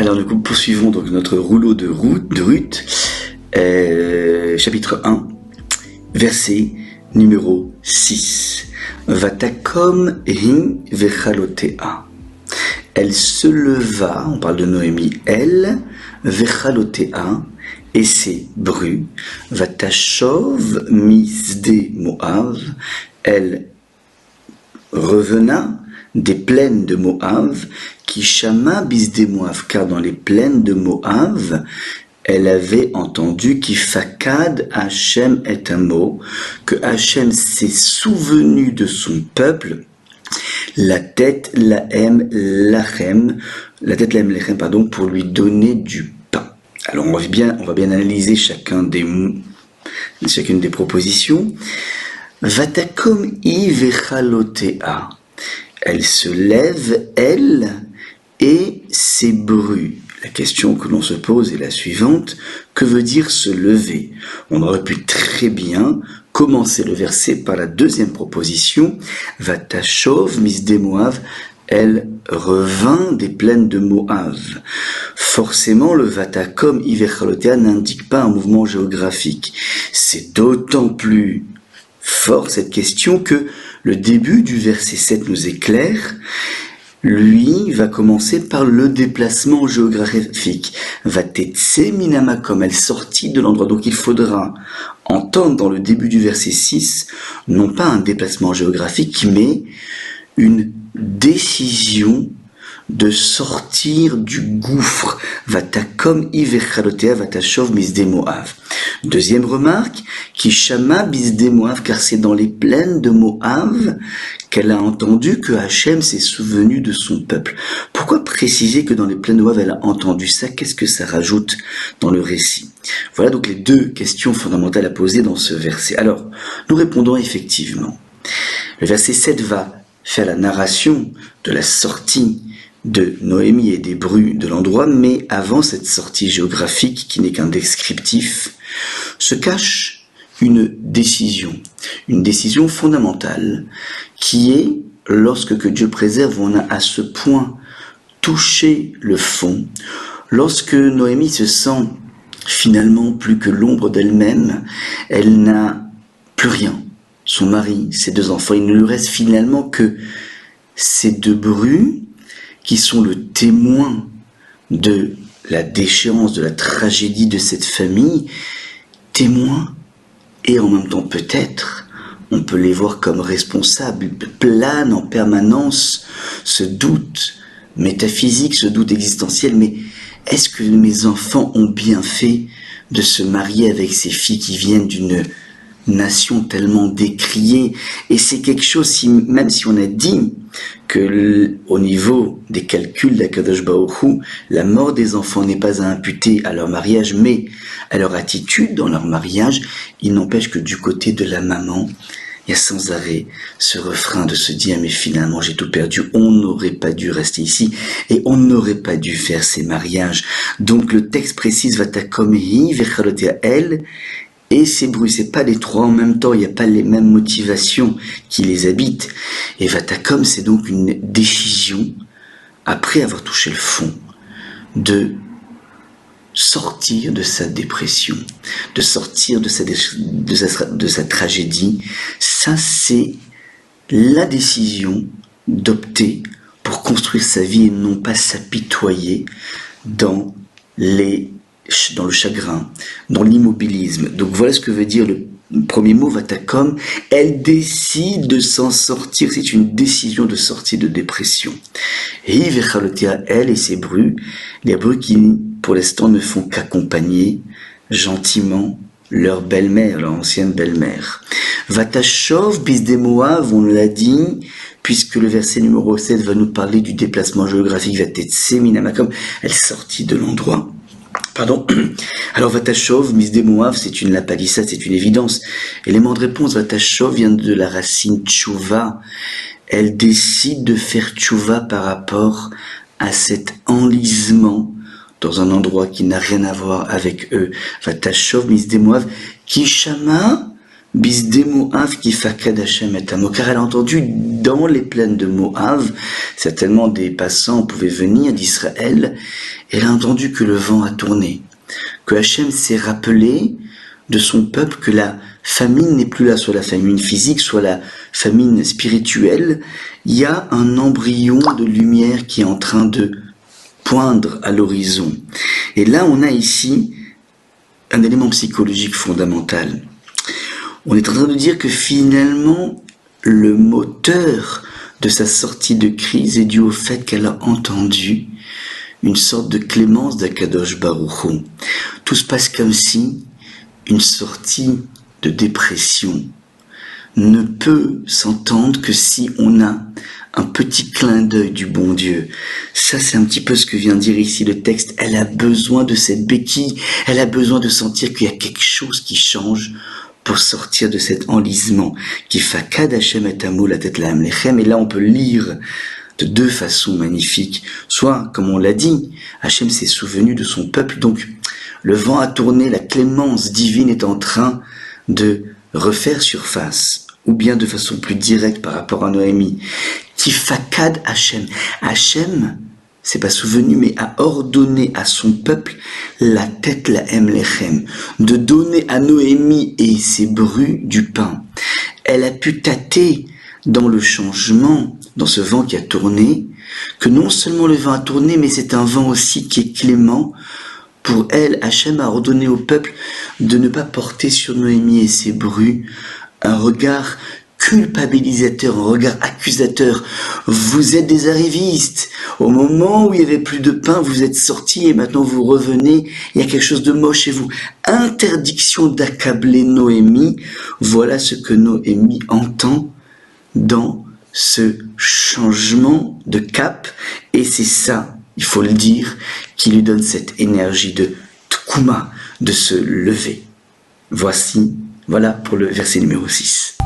Alors du coup, poursuivons donc notre rouleau de Ruth, chapitre 1, verset numéro 6. Vatakom hin vechalotea. Elle se leva, on parle de Noémie, elle, vechalotea, et ses brus, vatashov misde Moav, elle revena des plaines de Moav, qui chama bisde Moav, car dans les plaines de Moav, elle avait entendu qui fakad Hachem est un mot, que Hachem s'est souvenu de son peuple, la tête lahem lachem, pour lui donner du pain. Alors on va bien analyser chacune des propositions. Vatakom i vechalotea. Elle se lève, elle, et ses brus. La question que l'on se pose est la suivante. Que veut dire se lever? On aurait pu très bien commencer le verset par la deuxième proposition. Vatashov misde Moav. Elle revint des plaines de Moav. Forcément, le Vatakom Ivechalotea n'indique pas un mouvement géographique. C'est d'autant plus fort cette question que le début du verset 7 nous éclaire. Lui va commencer par le déplacement géographique. Vatetse minamakom, elle sortit de l'endroit. Donc il faudra entendre dans le début du verset 6, non pas un déplacement géographique, mais une décision de sortir du gouffre. Vatakom ivechalotea vatashov misde Moav. Deuxième remarque, qui chama bisde Moav, car c'est dans les plaines de Moav qu'elle a entendu que Hachem s'est souvenu de son peuple. Pourquoi préciser que dans les plaines de Moav elle a entendu ça? Qu'est-ce que ça rajoute dans le récit? Voilà donc les deux questions fondamentales à poser dans ce verset. Alors, nous répondons effectivement. Le verset 7 va faire la narration de la sortie de Noémie et des brus de l'endroit, mais avant cette sortie géographique qui n'est qu'un descriptif, se cache une décision fondamentale qui est, lorsque que Dieu préserve, on a à ce point touché le fond, lorsque Noémie se sent finalement plus que l'ombre d'elle-même, elle n'a plus rien. Son mari, ses deux enfants, il ne lui reste finalement que ces deux brus qui sont le témoin de la déchéance, de la tragédie de cette famille, témoins, et en même temps peut-être, on peut les voir comme responsables, plane en permanence ce doute métaphysique, ce doute existentiel, mais est-ce que mes enfants ont bien fait de se marier avec ces filles qui viennent d'une nation tellement décriée? Et c'est quelque chose, même si on a dit que au niveau des calculs d'Akadosh Baruch Hu, la mort des enfants n'est pas à imputer à leur mariage, mais à leur attitude dans leur mariage, il n'empêche que du côté de la maman, il y a sans arrêt ce refrain de se dire mais finalement j'ai tout perdu, on n'aurait pas dû rester ici et on n'aurait pas dû faire ces mariages. Donc le texte précise Vatakom hi vechalotea elle et ces brus, c'est pas les trois en même temps, il n'y a pas les mêmes motivations qui les habitent. Et Vatakom, c'est donc une décision, après avoir touché le fond, de sortir de sa dépression, de sortir de sa tragédie. Ça, c'est la décision d'opter pour construire sa vie et non pas s'apitoyer dans le chagrin, dans l'immobilisme. Donc voilà ce que veut dire le premier mot, Vatakom. Elle décide de s'en sortir, c'est une décision de sortir de dépression. Et Vechalotea, elle et ses brus, les brus qui pour l'instant ne font qu'accompagner gentiment leur belle-mère, leur ancienne belle-mère. Vatashov bisde Moav, on l'a dit, puisque le verset numéro 7 va nous parler du déplacement géographique. Vatetse minamakom, elle sortit de l'endroit. Alors Vatashov, misde Moav, c'est une lapalissade, c'est une évidence. Élément de réponse, Vatashov vient de la racine tchouva. Elle décide de faire tchouva par rapport à cet enlisement dans un endroit qui n'a rien à voir avec eux. Vatashov, misde Moav, Kishama Bisde Moav qui fakad Hashem et amo, car elle a entendu dans les plaines de Moav, certainement des passants pouvaient venir d'Israël, et elle a entendu que le vent a tourné, que Hashem s'est rappelé de son peuple, que la famine n'est plus là, soit la famine physique, soit la famine spirituelle. Il y a un embryon de lumière qui est en train de poindre à l'horizon. Et là, on a ici un élément psychologique fondamental. On est en train de dire que finalement, le moteur de sa sortie de crise est dû au fait qu'elle a entendu une sorte de clémence d'Akadosh Baruch Hu. Tout se passe comme si une sortie de dépression ne peut s'entendre que si on a un petit clin d'œil du bon Dieu. Ça, c'est un petit peu ce que vient dire ici le texte. Elle a besoin de cette béquille, elle a besoin de sentir qu'il y a quelque chose qui change pour sortir de cet enlisement. Qui fakad Hashem et amo la tête la amlechem. Et là, on peut lire de deux façons magnifiques. Soit, comme on l'a dit, Hashem s'est souvenu de son peuple, donc le vent a tourné, la clémence divine est en train de refaire surface, ou bien de façon plus directe par rapport à Noémie. Tifakad Hashem. Hashem s'est pas souvenu, mais a ordonné à son peuple la tête la lechem, de donner à Noémie et ses brus du pain. Elle a pu tâter dans le changement, dans ce vent qui a tourné, que non seulement le vent a tourné, mais c'est un vent aussi qui est clément. Pour elle, Hachem a ordonné au peuple de ne pas porter sur Noémie et ses brus un regard culpabilisateur, un regard accusateur. Vous êtes des arrivistes. Au moment où il y avait plus de pain, vous êtes sortis et maintenant vous revenez. Il y a quelque chose de moche chez vous. Interdiction d'accabler Noémie. Voilà ce que Noémie entend dans ce changement de cap. Et c'est ça, il faut le dire, qui lui donne cette énergie de Tkuma, de se lever. Voilà pour le verset numéro 6.